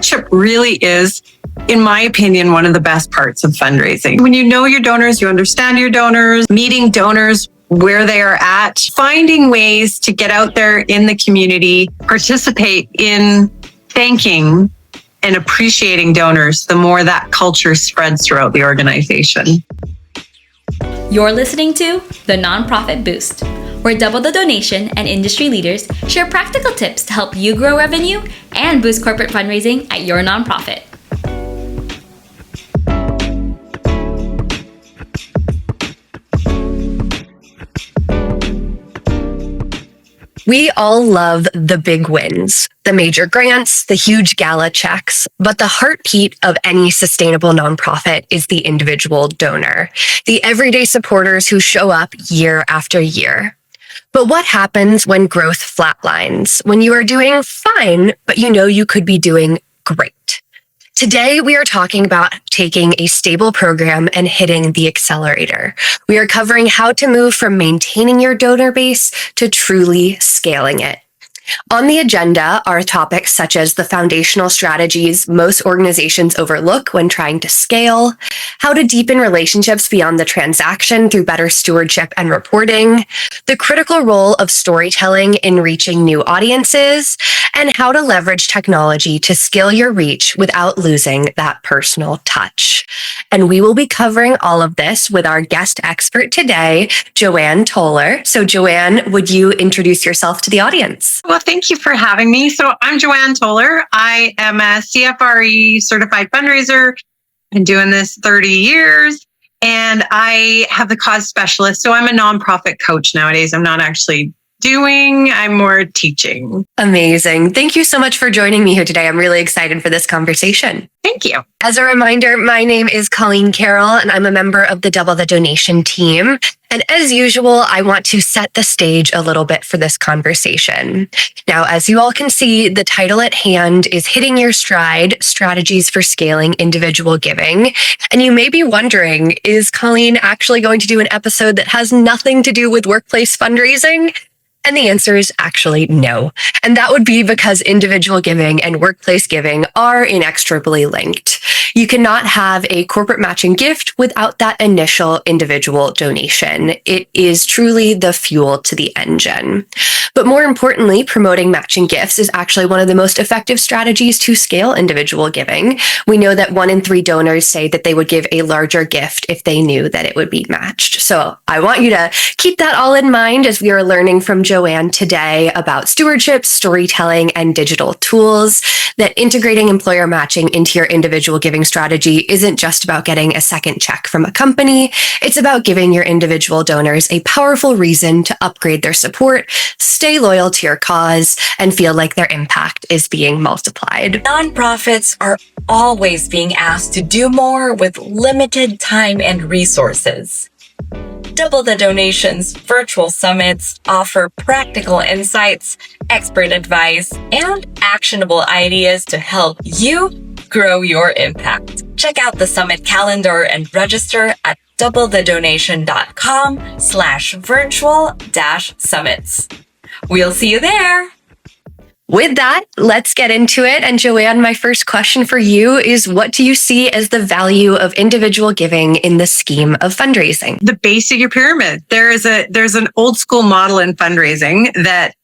Stewardship really is, in my opinion, one of the best parts of fundraising. When you know your donors, you understand your donors, meeting donors where they are at, finding ways to get out there in the community, participate in thanking and appreciating donors, the more that culture spreads throughout the organization. You're listening to The Nonprofit Boost, where Double the Donation and industry leaders share practical tips to help you grow revenue and boost corporate fundraising at your nonprofit. We all love the big wins, the major grants, the huge gala checks, but the heartbeat of any sustainable nonprofit is the individual donor, the everyday supporters who show up year after year. But what happens when growth flatlines, when you are doing fine, but you know you could be doing great? Today, we are talking about taking a stable program and hitting the accelerator. We are covering how to move from maintaining your donor base to truly scaling it. On the agenda are topics such as the foundational strategies most organizations overlook when trying to scale, how to deepen relationships beyond the transaction through better stewardship and reporting, the critical role of storytelling in reaching new audiences, and how to leverage technology to scale your reach without losing that personal touch. And we will be covering all of this with our guest expert today, Joanne Toller. So Joanne, would you introduce yourself to the audience? Well, thank you for having me. So I'm Joanne Toller. I am a CFRE certified fundraiser. I've been doing this 30 years, and I have the cause specialist. So I'm a nonprofit coach nowadays. I'm not actually I'm more teaching. Amazing. Thank you so much for joining me here today. I'm really excited for this conversation. Thank you. As a reminder, my name is Colleen Carroll, and I'm a member of the Double the Donation team. And as usual, I want to set the stage a little bit for this conversation. Now, as you all can see, the title at hand is Hitting Your Stride, Strategies for Scaling Individual Giving. And you may be wondering, is Colleen actually going to do an episode that has nothing to do with workplace fundraising? And the answer is actually no. And that would be because individual giving and workplace giving are inextricably linked. You cannot have a corporate matching gift without that initial individual donation. It is truly the fuel to the engine. But more importantly, promoting matching gifts is actually one of the most effective strategies to scale individual giving. We know that 1 in 3 donors say that they would give a larger gift if they knew that it would be matched. So I want you to keep that all in mind as we are learning from Joanne today about stewardship, storytelling, and digital tools, that integrating employer matching into your individual giving strategy isn't just about getting a second check from a company. It's about giving your individual donors a powerful reason to upgrade their support, stay loyal to your cause, and feel like their impact is being multiplied. Nonprofits are always being asked to do more with limited time and resources. Double the Donation's virtual summits offer practical insights, expert advice, and actionable ideas to help you grow your impact. Check out the summit calendar and register at doubletheDonation.com/virtual-summits. We'll see you there. With that, let's get into it. And Joanne, my first question for you is, what do you see as the value of individual giving in the scheme of fundraising? The base of your pyramid. There's an old school model in fundraising that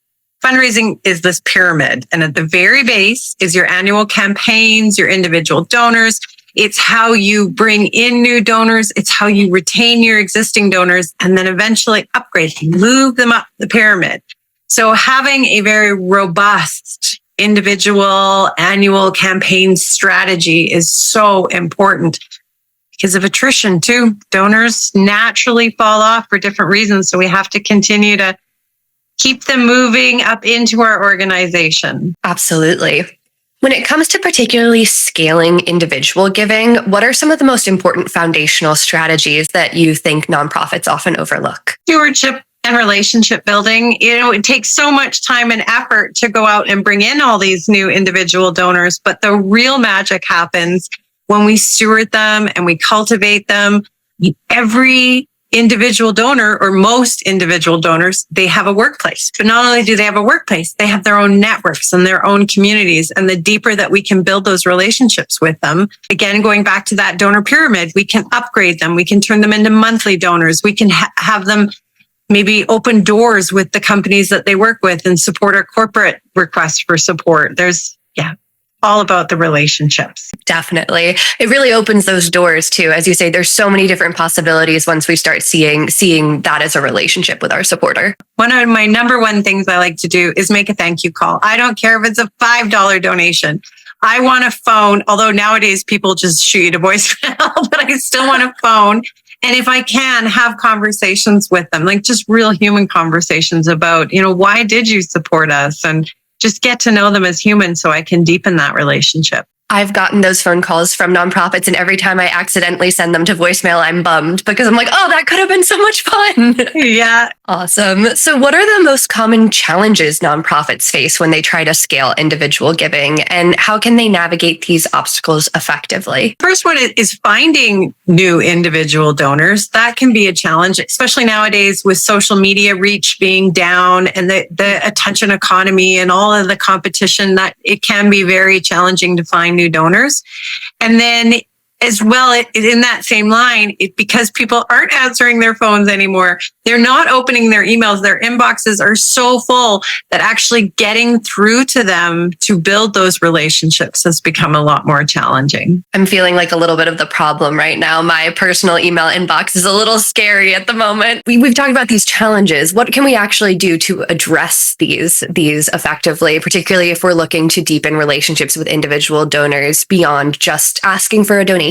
fundraising is this pyramid. And at the very base is your annual campaigns, your individual donors. It's how you bring in new donors. It's how you retain your existing donors and then eventually upgrade, move them up the pyramid. So having a very robust individual annual campaign strategy is so important because of attrition too. Donors naturally fall off for different reasons. So we have to continue to keep them moving up into our organization. Absolutely. When it comes to particularly scaling individual giving, what are some of the most important foundational strategies that you think nonprofits often overlook? Stewardship and relationship building. It takes so much time and effort to go out and bring in all these new individual donors, but the real magic happens when we steward them and we cultivate them. Every individual donor, or most individual donors, they have a workplace. But not only do they have a workplace, they have their own networks and their own communities. And the deeper that we can build those relationships with them, again, going back to that donor pyramid, we can upgrade them. We can turn them into monthly donors. We can have them maybe open doors with the companies that they work with and support our corporate requests for support. There's, all about the relationships. Definitely. It really opens those doors too. As you say, there's so many different possibilities once we start seeing that as a relationship with our supporter. One of my number one things I like to do is make a thank you call. I don't care if it's a $5 donation. I want a phone, although nowadays people just shoot you to voicemail, but I still want a phone. And if I can, have conversations with them, like just real human conversations about, why did you support us? And just get to know them as humans so I can deepen that relationship. I've gotten those phone calls from nonprofits, and every time I accidentally send them to voicemail, I'm bummed because I'm like, oh, that could have been so much fun. Yeah. Awesome. So what are the most common challenges nonprofits face when they try to scale individual giving, and how can they navigate these obstacles effectively? First one is finding new individual donors. That can be a challenge, especially nowadays with social media reach being down and the attention economy and all of the competition, that it can be very challenging to find new donors. And then as well, in that same line, because people aren't answering their phones anymore, they're not opening their emails, their inboxes are so full that actually getting through to them to build those relationships has become a lot more challenging. I'm feeling like a little bit of the problem right now. My personal email inbox is a little scary at the moment. We've talked about these challenges. What can we actually do to address these effectively, particularly if we're looking to deepen relationships with individual donors beyond just asking for a donation?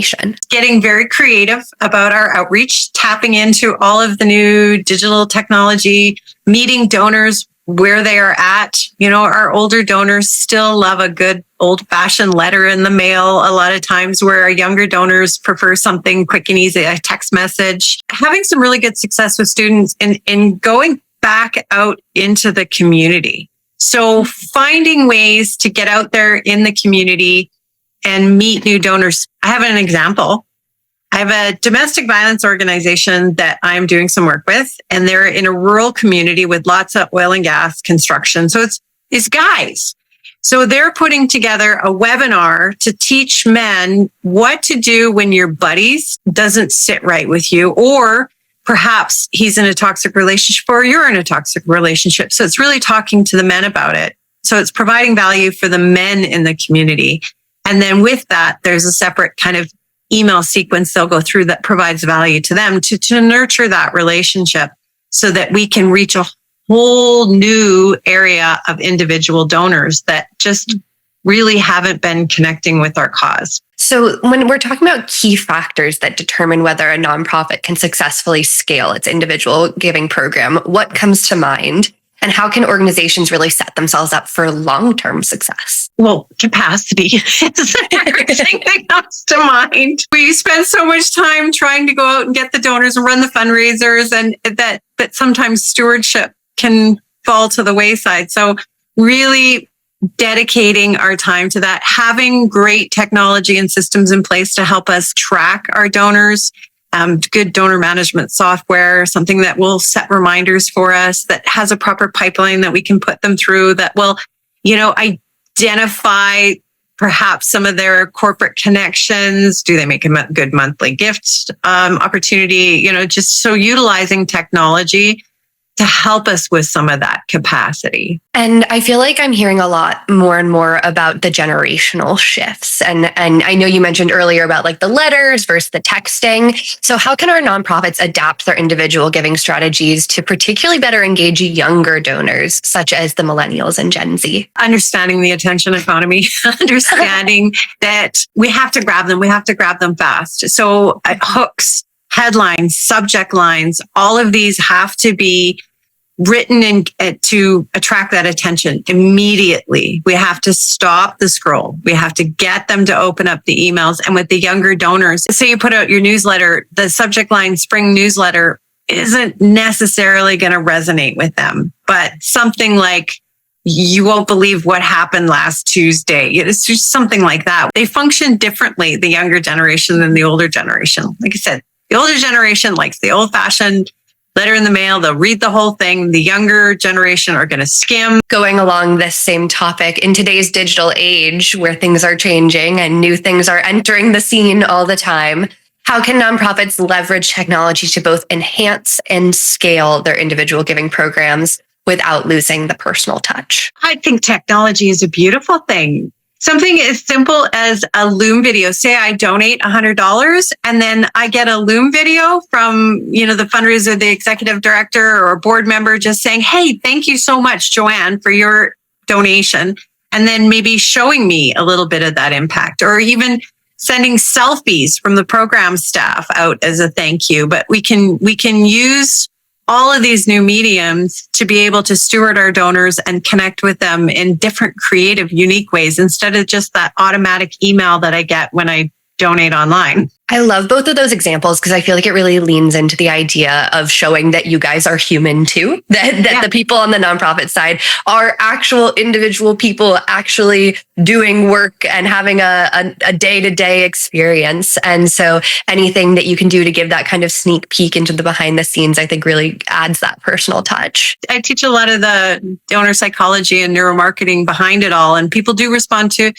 Getting very creative about our outreach, tapping into all of the new digital technology, meeting donors where they are at. Our older donors still love a good old-fashioned letter in the mail a lot of times, where our younger donors prefer something quick and easy, a text message. Having some really good success with students in going back out into the community. So finding ways to get out there in the community and meet new donors. I have an example. I have a domestic violence organization that I'm doing some work with, and they're in a rural community with lots of oil and gas construction. So it's guys. So they're putting together a webinar to teach men what to do when your buddies doesn't sit right with you, or perhaps he's in a toxic relationship or you're in a toxic relationship. So it's really talking to the men about it. So it's providing value for the men in the community. And then with that, there's a separate kind of email sequence they'll go through that provides value to them to nurture that relationship so that we can reach a whole new area of individual donors that just really haven't been connecting with our cause. So when we're talking about key factors that determine whether a nonprofit can successfully scale its individual giving program, what comes to mind? And how can organizations really set themselves up for long-term success? Well, capacity is the first thing that comes to mind. We spend so much time trying to go out and get the donors and run the fundraisers, and that sometimes stewardship can fall to the wayside. So really dedicating our time to that, having great technology and systems in place to help us track our donors, good donor management software, something that will set reminders for us, that has a proper pipeline that we can put them through, that will, identify perhaps some of their corporate connections. Do they make a good monthly gift opportunity? Just so utilizing technology to help us with some of that capacity. And I feel like I'm hearing a lot more and more about the generational shifts. And I know you mentioned earlier about like the letters versus the texting. So how can our nonprofits adapt their individual giving strategies to particularly better engage younger donors, such as the Millennials and Gen Z? Understanding the attention economy, understanding that we have to grab them fast. So hooks, headlines, subject lines, all of these have to be written in to attract that attention immediately. We have to stop the scroll. We have to get them to open up the emails. And with the younger donors, say you put out your newsletter, the subject line spring newsletter isn't necessarily going to resonate with them, but something like, you won't believe what happened last Tuesday. It's just something like that. They function differently, the younger generation than the older generation. Like I said, The older generation likes the old-fashioned letter in the mail. They'll read the whole thing. The younger generation are going to skim. Going along this same topic, in today's digital age where things are changing and new things are entering the scene all the time, how can nonprofits leverage technology to both enhance and scale their individual giving programs without losing the personal touch? I think technology is a beautiful thing. Something as simple as a Loom video. Say I donate $100 and then I get a Loom video from, the fundraiser, the executive director or a board member just saying, hey, thank you so much, Joanne, for your donation. And then maybe showing me a little bit of that impact, or even sending selfies from the program staff out as a thank you. But we can use all of these new mediums to be able to steward our donors and connect with them in different creative, unique ways instead of just that automatic email that I get when I donate online. I love both of those examples because I feel like it really leans into the idea of showing that you guys are human too, that the people on the nonprofit side are actual individual people actually doing work and having a day-to-day experience. And so anything that you can do to give that kind of sneak peek into the behind the scenes, I think really adds that personal touch. I teach a lot of the donor psychology and neuromarketing behind it all, and people do respond to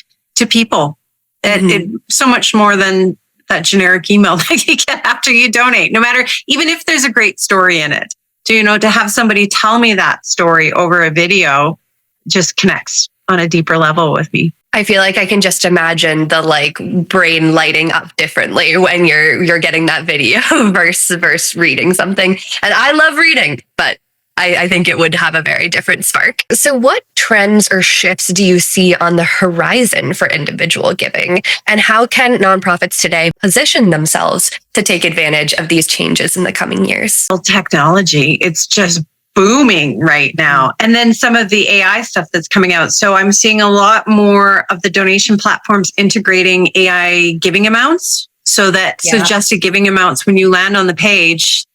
people. It so much more than that generic email that you get after you donate, no matter, even if there's a great story in it. To have somebody tell me that story over a video just connects on a deeper level with me. I feel like I can just imagine the brain lighting up differently when you're getting that video versus reading something. And I love reading, but I think it would have a very different spark. So what trends or shifts do you see on the horizon for individual giving? And how can nonprofits today position themselves to take advantage of these changes in the coming years? Well, technology, it's just booming right now. And then some of the AI stuff that's coming out. So I'm seeing a lot more of the donation platforms integrating AI giving amounts so that suggested giving amounts, when you land on the page,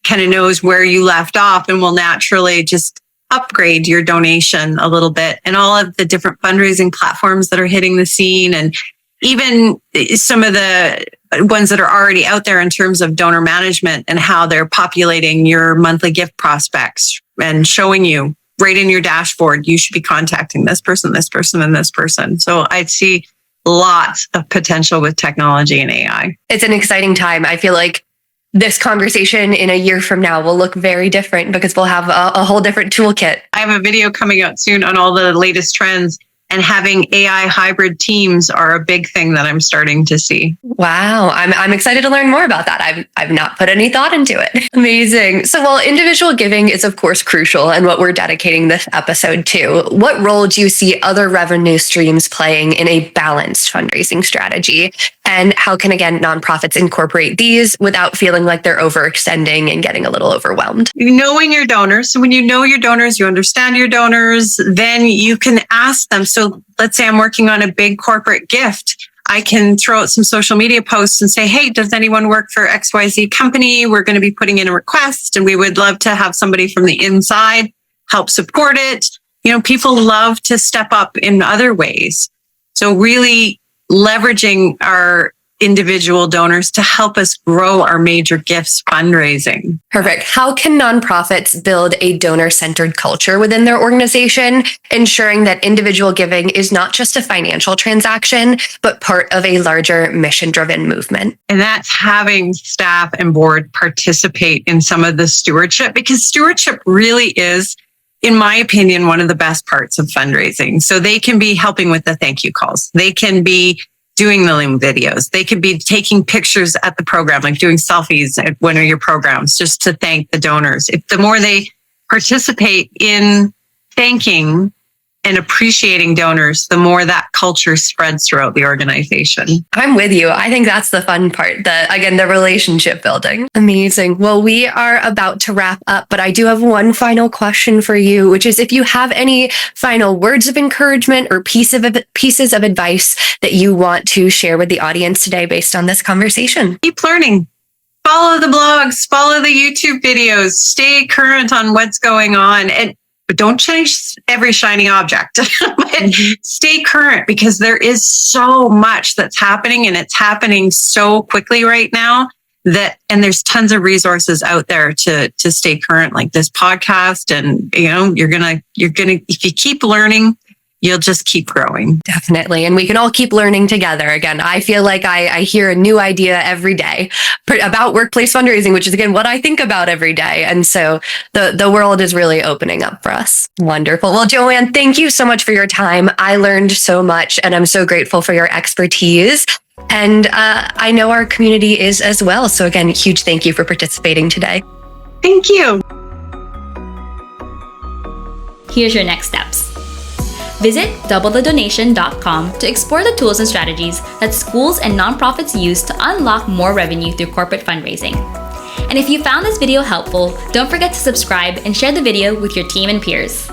kind of knows where you left off and will naturally just upgrade your donation a little bit. And all of the different fundraising platforms that are hitting the scene, and even some of the ones that are already out there in terms of donor management and how they're populating your monthly gift prospects and showing you right in your dashboard, you should be contacting this person, this person, and this person. So I see lots of potential with technology and AI. It's an exciting time. I feel like this conversation in a year from now will look very different because we'll have a whole different toolkit. I have a video coming out soon on all the latest trends, and having AI hybrid teams are a big thing that I'm starting to see. Wow. I'm excited to learn more about that. I've not put any thought into it. Amazing. So while individual giving is of course crucial and what we're dedicating this episode to, what role do you see other revenue streams playing in a balanced fundraising strategy? And how can, again, nonprofits incorporate these without feeling like they're overextending and getting a little overwhelmed? Knowing your donors. So when you know your donors, you understand your donors, then you can ask them. So let's say I'm working on a big corporate gift. I can throw out some social media posts and say, hey, does anyone work for XYZ company? We're going to be putting in a request and we would love to have somebody from the inside help support it. People love to step up in other ways. So really leveraging our individual donors to help us grow our major gifts fundraising. Perfect. How can nonprofits build a donor-centered culture within their organization, ensuring that individual giving is not just a financial transaction, but part of a larger mission-driven movement? And that's having staff and board participate in some of the stewardship, because stewardship really is, in my opinion, one of the best parts of fundraising. So they can be helping with the thank you calls. They can be doing the Loom videos. They could be taking pictures at the program, like doing selfies at one of your programs, just to thank the donors. If the more they participate in thanking and appreciating donors, the more that culture spreads throughout the organization. I'm with you. I think that's the fun part, the relationship building. Amazing. Well, we are about to wrap up, but I do have one final question for you, which is if you have any final words of encouragement or pieces of advice that you want to share with the audience today based on this conversation. Keep learning. Follow the blogs, follow the YouTube videos, stay current on what's going on, but don't change every shiny object. But stay current, because there is so much that's happening, and it's happening so quickly right now and there's tons of resources out there to stay current, like this podcast. And, you're going to, if you keep learning, you'll just keep growing. Definitely. And we can all keep learning together. Again, I feel like I hear a new idea every day about workplace fundraising, which is, again, what I think about every day. And so the world is really opening up for us. Wonderful. Well, Joanne, thank you so much for your time. I learned so much, and I'm so grateful for your expertise. And I know our community is as well. So again, huge thank you for participating today. Thank you. Here's your next steps. Visit doublethedonation.com to explore the tools and strategies that schools and nonprofits use to unlock more revenue through corporate fundraising. And if you found this video helpful, don't forget to subscribe and share the video with your team and peers.